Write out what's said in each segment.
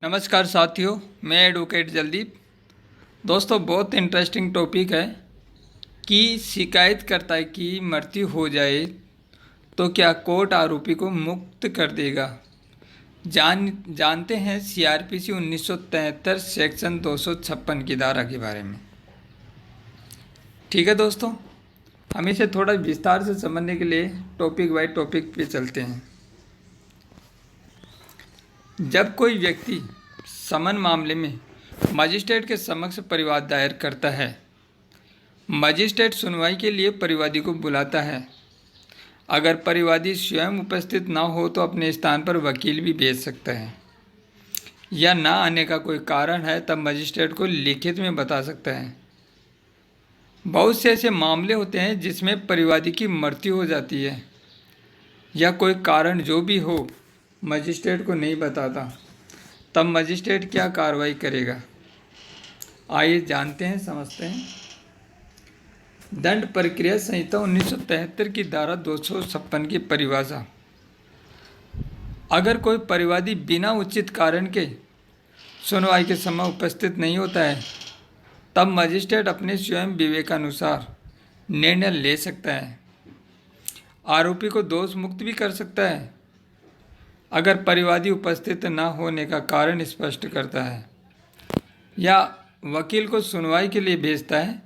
नमस्कार साथियों, मैं एडवोकेट जलदीप। दोस्तों, बहुत इंटरेस्टिंग टॉपिक है कि शिकायतकर्ता की मृत्यु हो जाए तो क्या कोर्ट आरोपी को मुक्त कर देगा। जानते हैं सीआरपीसी 1973 सेक्शन 256 की धारा के बारे में। ठीक है दोस्तों, हम इसे थोड़ा विस्तार से समझने के लिए टॉपिक बाय टॉपिक पे चलते हैं। जब कोई व्यक्ति समन मामले में मजिस्ट्रेट के समक्ष परिवाद दायर करता है, मजिस्ट्रेट सुनवाई के लिए परिवादी को बुलाता है। अगर परिवादी स्वयं उपस्थित ना हो तो अपने स्थान पर वकील भी भेज सकता है, या ना आने का कोई कारण है तब मजिस्ट्रेट को लिखित में बता सकता है। बहुत से ऐसे मामले होते हैं जिसमें परिवादी की मृत्यु हो जाती है या कोई कारण जो भी हो मजिस्ट्रेट को नहीं बताता, तब मजिस्ट्रेट क्या कार्रवाई करेगा, आइए जानते हैं, समझते हैं। दंड प्रक्रिया संहिता 1973 की धारा 256 की परिभाषा। अगर कोई परिवादी बिना उचित कारण के सुनवाई के समय उपस्थित नहीं होता है, तब मजिस्ट्रेट अपने स्वयं विवेकानुसार निर्णय ले सकता है। आरोपी को दोष मुक्त भी कर सकता है अगर परिवादी उपस्थित न होने का कारण स्पष्ट करता है या वकील को सुनवाई के लिए भेजता है,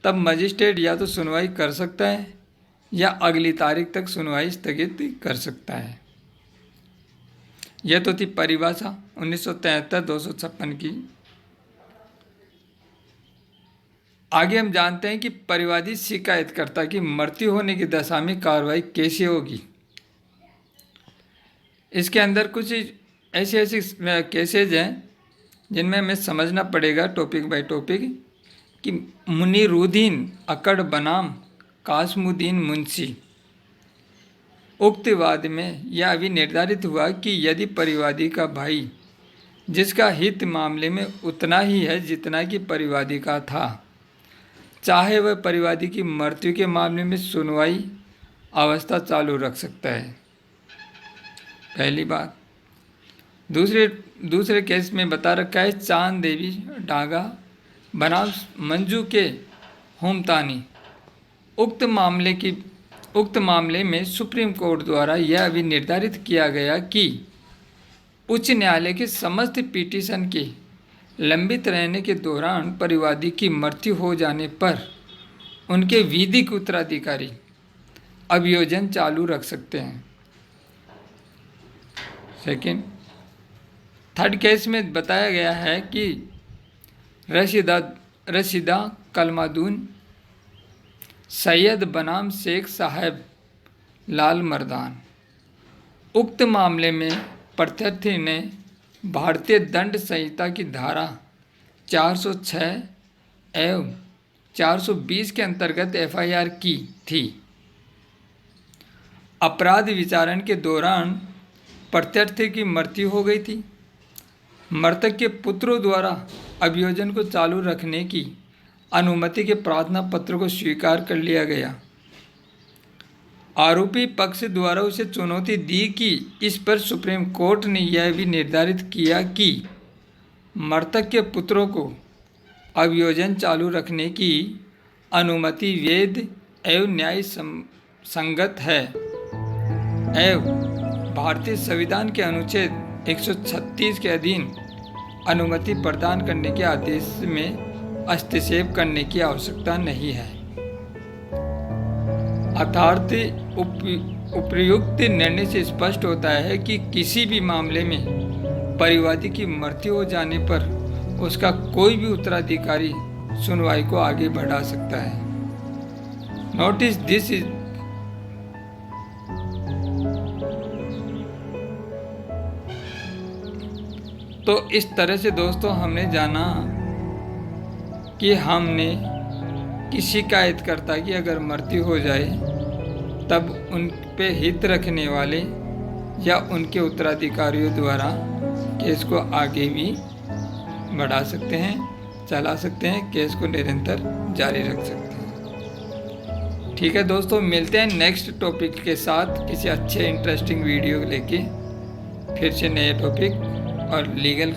तब मजिस्ट्रेट या तो सुनवाई कर सकता है या अगली तारीख तक सुनवाई स्थगित कर सकता है। यह तो थी परिभाषा 1973-256 की। आगे हम जानते हैं कि परिवादी शिकायतकर्ता की मृत्यु होने की दशा में कार्रवाई कैसे होगी। इसके अंदर कुछ ऐसे केसेज हैं जिनमें हमें समझना पड़ेगा टॉपिक बाय टॉपिक कि मुनीरुद्दीन अकड़ बनाम कासमुद्दीन मुंशी। उक्त वाद में यह अभी निर्धारित हुआ कि यदि परिवादी का भाई, जिसका हित मामले में उतना ही है जितना कि परिवादी का था, चाहे वह परिवादी की मृत्यु के मामले में सुनवाई अवस्था चालू रख सकता है, पहली बात। दूसरे केस में बता रखा है चांद देवी डागा बनाम मंजू के होमतानी। उक्त मामले में सुप्रीम कोर्ट द्वारा यह भी निर्धारित किया गया कि उच्च न्यायालय के समस्त पिटीशन के लंबित रहने के दौरान परिवादी की मृत्यु हो जाने पर उनके विधिक उत्तराधिकारी अभियोजन चालू रख सकते हैं। थर्ड केस में बताया गया है कि रशीदा कलमादून सैयद बनाम शेख साहब लाल मर्दान। उक्त मामले में प्रत्यर्थी ने भारतीय दंड संहिता की धारा 406 एवं 420 के अंतर्गत एफआईआर की थी। अपराध विचारण के दौरान प्रत्यर्थी की मृत्यु हो गई थी। मृतक के पुत्रों द्वारा अभियोजन को चालू रखने की अनुमति के प्रार्थना पत्र को स्वीकार कर लिया गया। आरोपी पक्ष द्वारा उसे चुनौती दी कि इस पर सुप्रीम कोर्ट ने यह भी निर्धारित किया कि मृतक के पुत्रों को अभियोजन चालू रखने की अनुमति वैध एवं न्याय संगत है एवं भारतीय संविधान के अनुच्छेद 136 के अधीन अनुमति प्रदान करने के आदेश में हस्तक्षेप करने की आवश्यकता नहीं है। अर्थात उपयुक्त निर्णय से स्पष्ट होता है कि किसी भी मामले में परिवादी की मृत्यु हो जाने पर उसका कोई भी उत्तराधिकारी सुनवाई को आगे बढ़ा सकता है। नोटिस दिस इज तो इस तरह से दोस्तों हमने जाना कि हमने कि शिकायतकर्ता की अगर मृत्यु हो जाए तब उन पे हित रखने वाले या उनके उत्तराधिकारियों द्वारा केस को आगे भी बढ़ा सकते हैं, चला सकते हैं, केस को निरंतर जारी रख सकते हैं। ठीक है दोस्तों, मिलते हैं नेक्स्ट टॉपिक के साथ किसी अच्छे इंटरेस्टिंग वीडियो लेके, फिर से नए टॉपिक। और लीगल